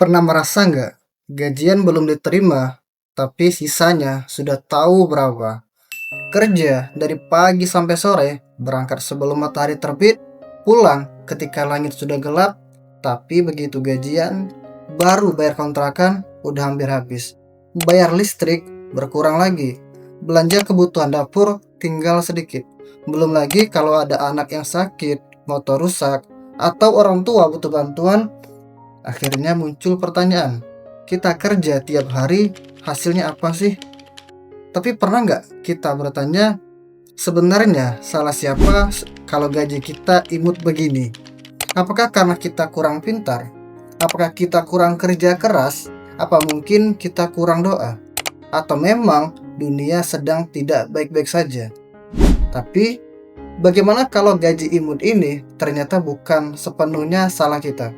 Pernah merasa nggak, gajian belum diterima, tapi sisanya sudah tahu berapa? Kerja dari pagi sampai sore, berangkat sebelum matahari terbit, pulang ketika langit sudah gelap, tapi begitu gajian, baru bayar kontrakan, udah hampir habis. Bayar listrik, berkurang lagi. Belanja kebutuhan dapur, tinggal sedikit. Belum lagi kalau ada anak yang sakit, motor rusak, atau orang tua butuh bantuan. Akhirnya muncul pertanyaan, kita kerja tiap hari, hasilnya apa sih? Tapi pernah nggak kita bertanya, sebenarnya salah siapa kalau gaji kita imut begini? Apakah karena kita kurang pintar? Apakah kita kurang kerja keras? Apa mungkin kita kurang doa? Atau memang dunia sedang tidak baik-baik saja? Tapi bagaimana kalau gaji imut ini ternyata bukan sepenuhnya salah kita?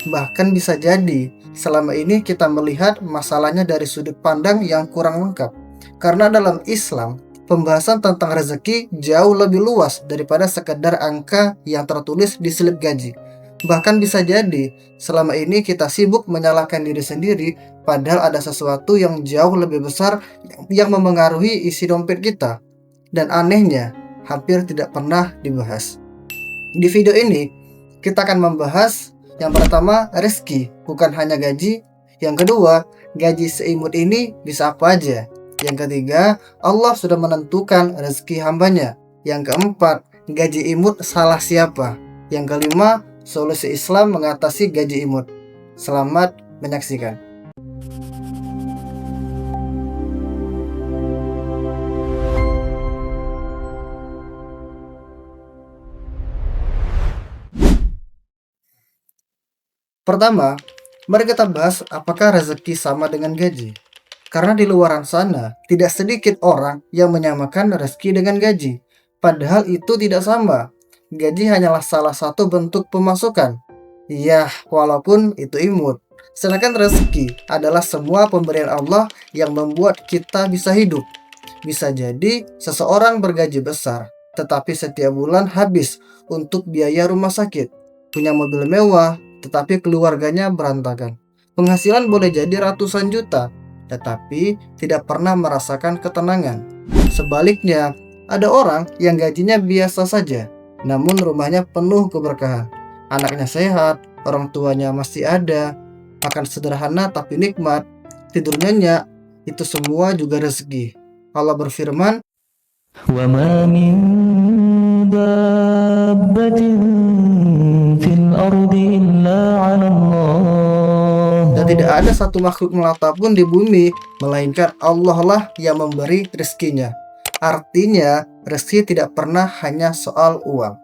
Bahkan bisa jadi selama ini kita melihat masalahnya dari sudut pandang yang kurang lengkap. Karena dalam Islam, pembahasan tentang rezeki jauh lebih luas daripada sekedar angka yang tertulis di slip gaji. Bahkan bisa jadi selama ini kita sibuk menyalahkan diri sendiri, padahal ada sesuatu yang jauh lebih besar yang memengaruhi isi dompet kita. Dan anehnya, hampir tidak pernah dibahas. Di video ini, kita akan membahas yang pertama, rezeki, bukan hanya gaji. Yang kedua, gaji seimut ini bisa apa aja. Yang ketiga, Allah sudah menentukan rezeki hambanya. Yang keempat, gaji imut salah siapa. Yang kelima, solusi Islam mengatasi gaji imut. Selamat menyaksikan. Pertama, mari kita bahas apakah rezeki sama dengan gaji. Karena di luaran sana, tidak sedikit orang yang menyamakan rezeki dengan gaji. Padahal itu tidak sama. Gaji hanyalah salah satu bentuk pemasukan. Iya, walaupun itu imut. Sedangkan rezeki adalah semua pemberian Allah yang membuat kita bisa hidup. Bisa jadi seseorang bergaji besar, tetapi setiap bulan habis untuk biaya rumah sakit. Punya mobil mewah, tetapi keluarganya berantakan. Penghasilan boleh jadi ratusan juta, tetapi tidak pernah merasakan ketenangan. Sebaliknya, ada orang yang gajinya biasa saja, namun rumahnya penuh keberkahan. Anaknya sehat, orang tuanya masih ada, makan sederhana tapi nikmat, tidur nyenyak, itu semua juga rezeki. Allah berfirman, وما من دابة في الأرض إلا على الله dan tidak ada satu makhluk melata pun di bumi, melainkan Allah lah yang memberi rezekinya. Artinya, rezeki tidak pernah hanya soal uang.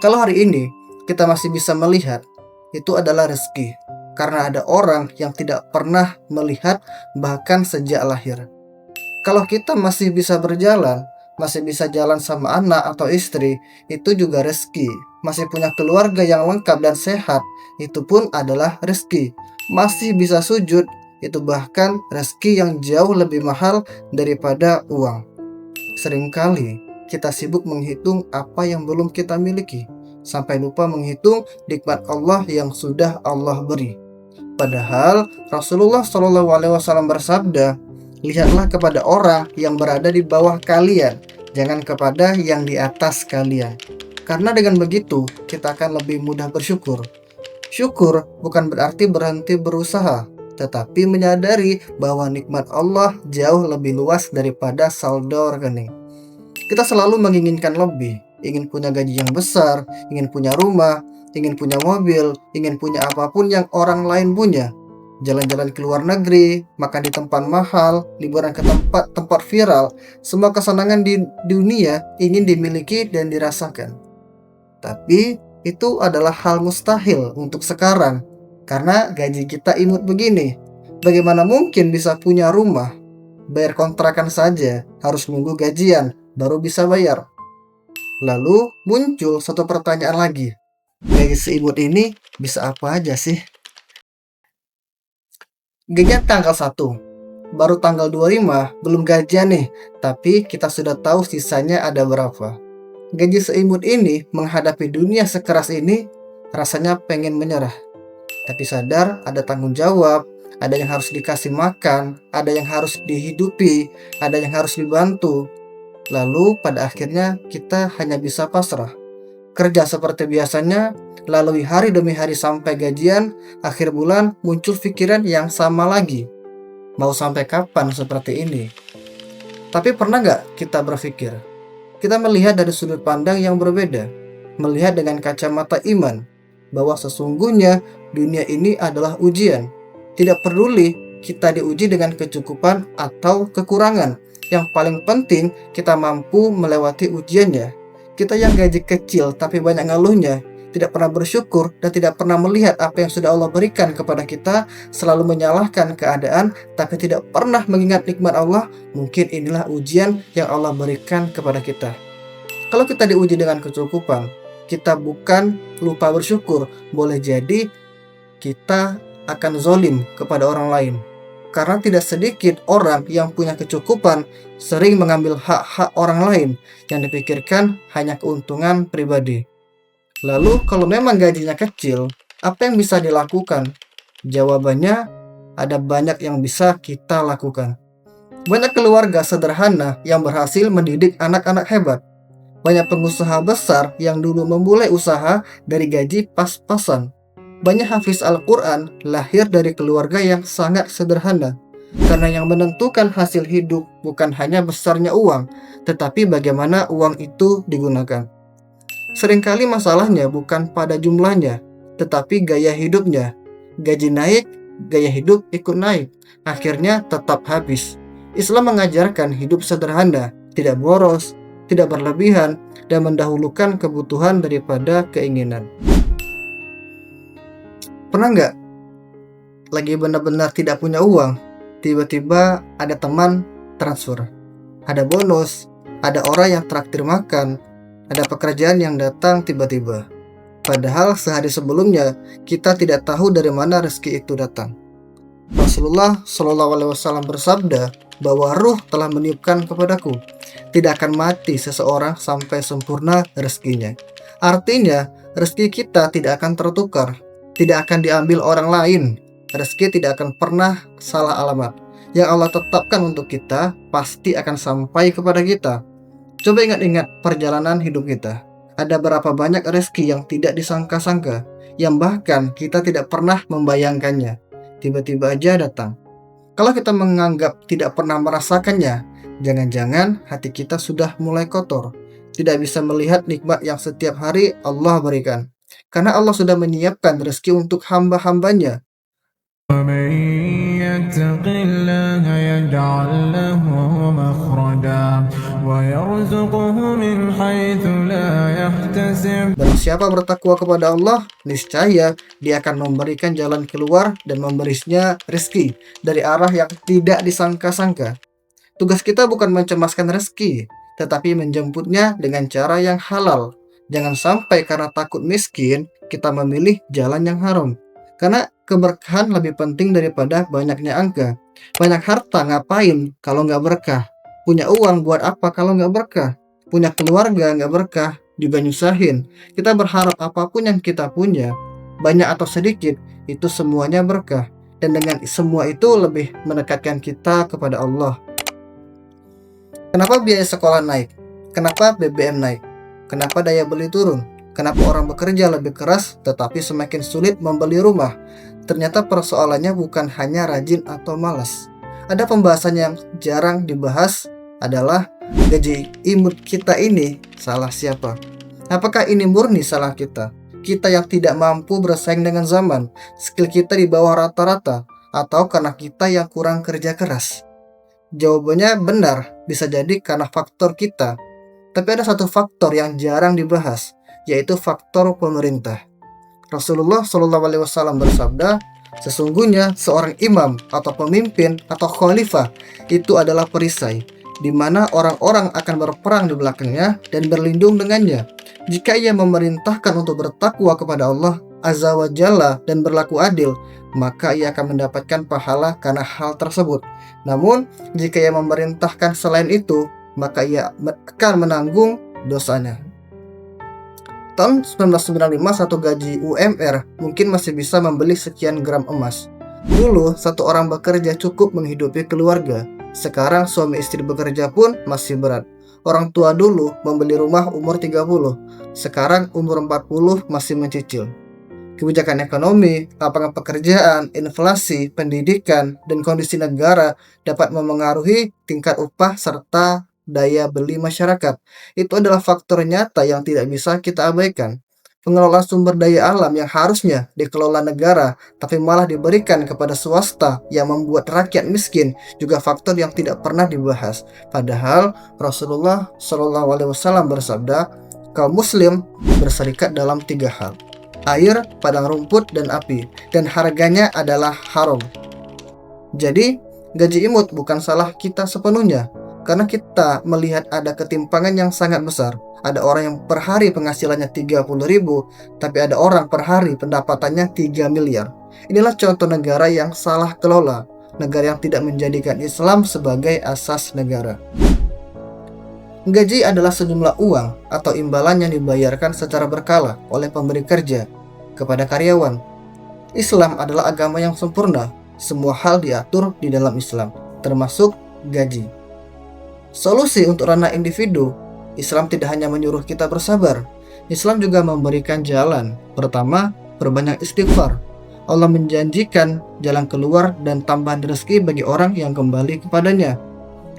Kalau hari ini kita masih bisa melihat, itu adalah rezeki. Karena ada orang yang tidak pernah melihat bahkan sejak lahir. Kalau kita masih bisa berjalan, masih bisa jalan sama anak atau istri, itu juga rezeki. Masih punya keluarga yang lengkap dan sehat, itu pun adalah rezeki. Masih bisa sujud, itu bahkan rezeki yang jauh lebih mahal daripada uang. Seringkali kita sibuk menghitung apa yang belum kita miliki, sampai lupa menghitung nikmat Allah yang sudah Allah beri. Padahal Rasulullah SAW bersabda, lihatlah kepada orang yang berada di bawah kalian, jangan kepada yang di atas kalian. Karena dengan begitu, kita akan lebih mudah bersyukur. Syukur bukan berarti berhenti berusaha, tetapi menyadari bahwa nikmat Allah jauh lebih luas daripada saldo rekening. Kita selalu menginginkan lebih, ingin punya gaji yang besar, ingin punya rumah, ingin punya mobil, ingin punya apapun yang orang lain punya. Jalan-jalan ke luar negeri, makan di tempat mahal, liburan ke tempat viral, semua kesenangan di dunia ingin dimiliki dan dirasakan. Tapi itu adalah hal mustahil untuk sekarang, karena gaji kita imut begini. Bagaimana mungkin bisa punya rumah? Bayar kontrakan saja harus nunggu gajian, baru bisa bayar. Lalu muncul satu pertanyaan lagi, gaji seimut ini bisa apa aja sih? Gajian tanggal 1, baru tanggal 25, belum gajian nih, tapi kita sudah tahu sisanya ada berapa. Gaji seimut ini menghadapi dunia sekeras ini, rasanya pengen menyerah. tapi sadar ada tanggung jawab, ada yang harus dikasih makan, ada yang harus dihidupi, ada yang harus dibantu. Lalu pada akhirnya kita hanya bisa pasrah. Kerja seperti biasanya, lalui hari demi hari sampai gajian, akhir bulan muncul pikiran yang sama lagi. Mau sampai kapan seperti ini? Tapi pernah nggak kita berpikir? Kita melihat dari sudut pandang yang berbeda, melihat dengan kacamata iman, bahwa sesungguhnya dunia ini adalah ujian. Tidak peduli kita diuji dengan kecukupan atau kekurangan. Yang paling penting kita mampu melewati ujiannya. Kita yang gaji kecil tapi banyak ngeluhnya, tidak pernah bersyukur dan tidak pernah melihat apa yang sudah Allah berikan kepada kita, selalu menyalahkan keadaan tapi tidak pernah mengingat nikmat Allah, mungkin inilah ujian yang Allah berikan kepada kita. Kalau kita diuji dengan kecukupan, kita bukan lupa bersyukur, boleh jadi kita akan zolim kepada orang lain. Karena tidak sedikit orang yang punya kecukupan sering mengambil hak-hak orang lain yang dipikirkan hanya keuntungan pribadi. Lalu kalau memang gajinya kecil, apa yang bisa dilakukan? Jawabannya, ada banyak yang bisa kita lakukan. Banyak keluarga sederhana yang berhasil mendidik anak-anak hebat. Banyak pengusaha besar yang dulu memulai usaha dari gaji pas-pasan. Banyak hafiz Al-Quran lahir dari keluarga yang sangat sederhana. Karena yang menentukan hasil hidup bukan hanya besarnya uang, tetapi bagaimana uang itu digunakan. Seringkali masalahnya bukan pada jumlahnya, tetapi gaya hidupnya. Gaji naik, gaya hidup ikut naik. Akhirnya tetap habis. Islam mengajarkan hidup sederhana, tidak boros, tidak berlebihan, dan mendahulukan kebutuhan daripada keinginan. Pernah nggak lagi benar-benar tidak punya uang, tiba-tiba ada teman transfer, ada bonus, ada orang yang traktir makan, ada pekerjaan yang datang tiba-tiba. Padahal sehari sebelumnya kita tidak tahu dari mana rezeki itu datang. Rasulullah SAW bersabda bahwa ruh telah meniupkan kepadaku, tidak akan mati seseorang sampai sempurna rezekinya. Artinya rezeki kita tidak akan tertukar, tidak akan diambil orang lain. Rezeki tidak akan pernah salah alamat. Yang Allah tetapkan untuk kita pasti akan sampai kepada kita. Coba ingat-ingat perjalanan hidup kita. Ada berapa banyak rezeki yang tidak disangka-sangka, yang bahkan kita tidak pernah membayangkannya, tiba-tiba aja datang. Kalau kita menganggap tidak pernah merasakannya, jangan-jangan hati kita sudah mulai kotor, tidak bisa melihat nikmat yang setiap hari Allah berikan. Karena Allah sudah menyiapkan rezeki untuk hamba-hambanya. ومن يتق الله يجعل له مخرجا ويرزقه من حيث لا يحتسب. Dan siapa bertakwa kepada Allah, niscaya Dia akan memberikan jalan keluar dan memberinya rezeki dari arah yang tidak disangka-sangka. Tugas kita bukan mencemaskan rezeki, tetapi menjemputnya dengan cara yang halal. Jangan sampai karena takut miskin, kita memilih jalan yang haram. Karena keberkahan lebih penting daripada banyaknya angka. Banyak harta ngapain kalau nggak berkah? Punya uang buat apa kalau nggak berkah? Punya keluarga nggak berkah, juga nyusahin. Kita berharap apapun yang kita punya, banyak atau sedikit, itu semuanya berkah. Dan dengan semua itu lebih mendekatkan kita kepada Allah. Kenapa biaya sekolah naik? Kenapa BBM naik? Kenapa daya beli turun? Kenapa orang bekerja lebih keras tetapi semakin sulit membeli rumah? Ternyata persoalannya bukan hanya rajin atau malas. Ada pembahasan yang jarang dibahas adalah gaji imut kita ini salah siapa? Apakah ini murni salah kita? Kita yang tidak mampu bersaing dengan zaman, skill kita di bawah rata-rata, atau karena kita yang kurang kerja keras? Jawabannya benar, bisa jadi karena faktor kita. Tapi ada satu faktor yang jarang dibahas, yaitu faktor pemerintah. Rasulullah SAW bersabda, sesungguhnya seorang imam atau pemimpin atau khalifah itu adalah perisai, di mana orang-orang akan berperang di belakangnya dan berlindung dengannya. Jika ia memerintahkan untuk bertakwa kepada Allah Azza wa Jalla dan berlaku adil, maka ia akan mendapatkan pahala karena hal tersebut. Namun, jika ia memerintahkan selain itu, maka ia akan menanggung dosanya. Tahun 1995 satu gaji UMR mungkin masih bisa membeli sekian gram emas. Dulu satu orang bekerja cukup menghidupi keluarga. Sekarang suami istri bekerja pun masih berat. Orang tua dulu membeli rumah umur 30, sekarang umur 40 masih mencicil. Kebijakan ekonomi, lapangan pekerjaan, inflasi, pendidikan, dan kondisi negara dapat memengaruhi tingkat upah serta daya beli masyarakat. Itu adalah faktor nyata yang tidak bisa kita abaikan. Pengelolaan sumber daya alam yang harusnya dikelola negara, tapi malah diberikan kepada swasta yang membuat rakyat miskin, juga faktor yang tidak pernah dibahas. Padahal Rasulullah SAW bersabda, kaum muslim berserikat dalam 3 hal: air, padang rumput, dan api, dan harganya adalah haram. Jadi, gaji imut bukan salah kita sepenuhnya, karena kita melihat ada ketimpangan yang sangat besar. Ada orang yang per hari penghasilannya 30.000, tapi ada orang per hari pendapatannya 3 miliar. Inilah contoh negara yang salah kelola, negara yang tidak menjadikan Islam sebagai asas negara. Gaji adalah sejumlah uang atau imbalan yang dibayarkan secara berkala oleh pemberi kerja kepada karyawan. Islam adalah agama yang sempurna. Semua hal diatur di dalam Islam, termasuk gaji. Solusi untuk ranah individu, Islam tidak hanya menyuruh kita bersabar. Islam juga memberikan jalan. Pertama, berbanyak istighfar. Allah menjanjikan jalan keluar dan tambahan rezeki bagi orang yang kembali kepadanya.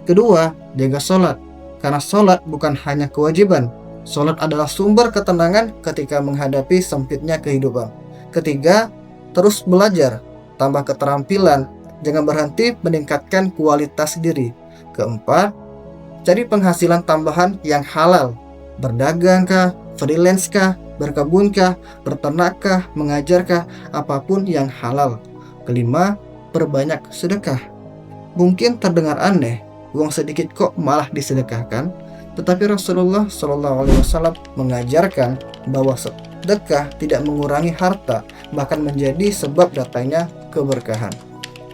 Kedua, jaga sholat. Karena sholat bukan hanya kewajiban. Sholat adalah sumber ketenangan ketika menghadapi sempitnya kehidupan. Ketiga, terus belajar, tambah keterampilan, jangan berhenti meningkatkan kualitas diri. Keempat, cari penghasilan tambahan yang halal. Berdagang kah, freelance kah, berkebun kah, berternak kah, mengajar kah, apapun yang halal. Kelima, perbanyak sedekah. Mungkin terdengar aneh, uang sedikit kok malah disedekahkan. Tetapi Rasulullah SAW mengajarkan bahwa sedekah tidak mengurangi harta, bahkan menjadi sebab datangnya keberkahan.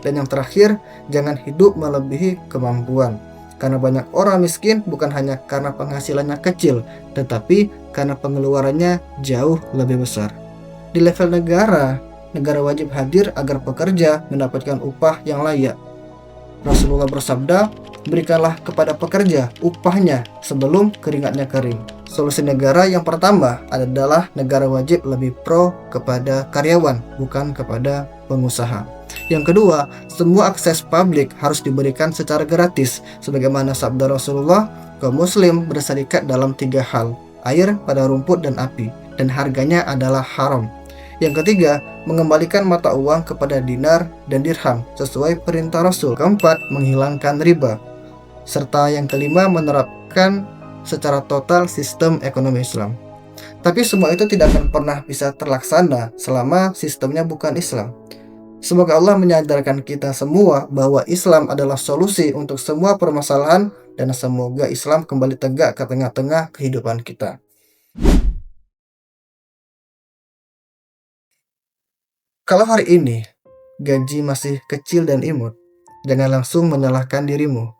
Dan yang terakhir, jangan hidup melebihi kemampuan. Karena banyak orang miskin bukan hanya karena penghasilannya kecil, tetapi karena pengeluarannya jauh lebih besar. Di level negara wajib hadir agar pekerja mendapatkan upah yang layak. Rasulullah bersabda, berikanlah kepada pekerja upahnya sebelum keringatnya kering. Solusi negara yang pertama adalah negara wajib lebih pro kepada karyawan, bukan kepada pengusaha. Yang kedua, semua akses publik harus diberikan secara gratis. Sebagaimana sabda Rasulullah, kaum muslim berserikat dalam 3 hal: air, padang rumput, dan api, dan harganya adalah haram. Yang ketiga, mengembalikan mata uang kepada dinar dan dirham sesuai perintah Rasul. Keempat, menghilangkan riba. Serta yang kelima, menerapkan secara total sistem ekonomi Islam. Tapi semua itu tidak akan pernah bisa terlaksana selama sistemnya bukan Islam. Semoga Allah menyadarkan kita semua bahwa Islam adalah solusi untuk semua permasalahan, dan semoga Islam kembali tegak ke tengah-tengah kehidupan kita. Kalau hari ini gaji masih kecil dan imut, jangan langsung menyalahkan dirimu.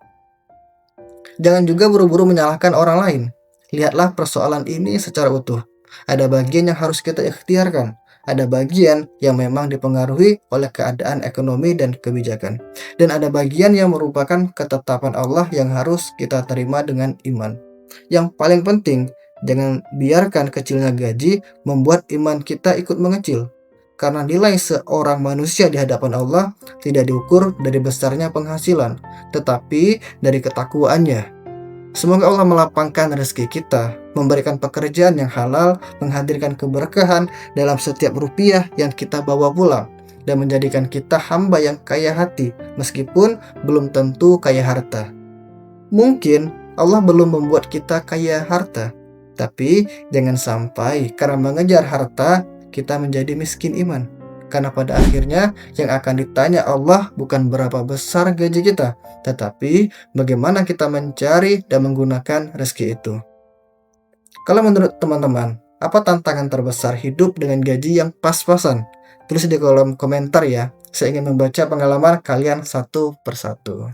Jangan juga buru-buru menyalahkan orang lain. Lihatlah persoalan ini secara utuh. Ada bagian yang harus kita ikhtiarkan. Ada bagian yang memang dipengaruhi oleh keadaan ekonomi dan kebijakan. Dan ada bagian yang merupakan ketetapan Allah yang harus kita terima dengan iman. Yang paling penting, jangan biarkan kecilnya gaji membuat iman kita ikut mengecil. Karena nilai seorang manusia di hadapan Allah tidak diukur dari besarnya penghasilan, tetapi dari ketakwaannya. Semoga Allah melapangkan rezeki kita, memberikan pekerjaan yang halal, menghadirkan keberkahan dalam setiap rupiah yang kita bawa pulang, dan menjadikan kita hamba yang kaya hati, meskipun belum tentu kaya harta. Mungkin Allah belum membuat kita kaya harta, tapi jangan sampai karena mengejar harta, kita menjadi miskin iman. Karena pada akhirnya yang akan ditanya Allah bukan berapa besar gaji kita, tetapi bagaimana kita mencari dan menggunakan rezeki itu. Kalau menurut teman-teman, apa tantangan terbesar hidup dengan gaji yang pas-pasan? Tulis di kolom komentar ya, saya ingin membaca pengalaman kalian satu persatu.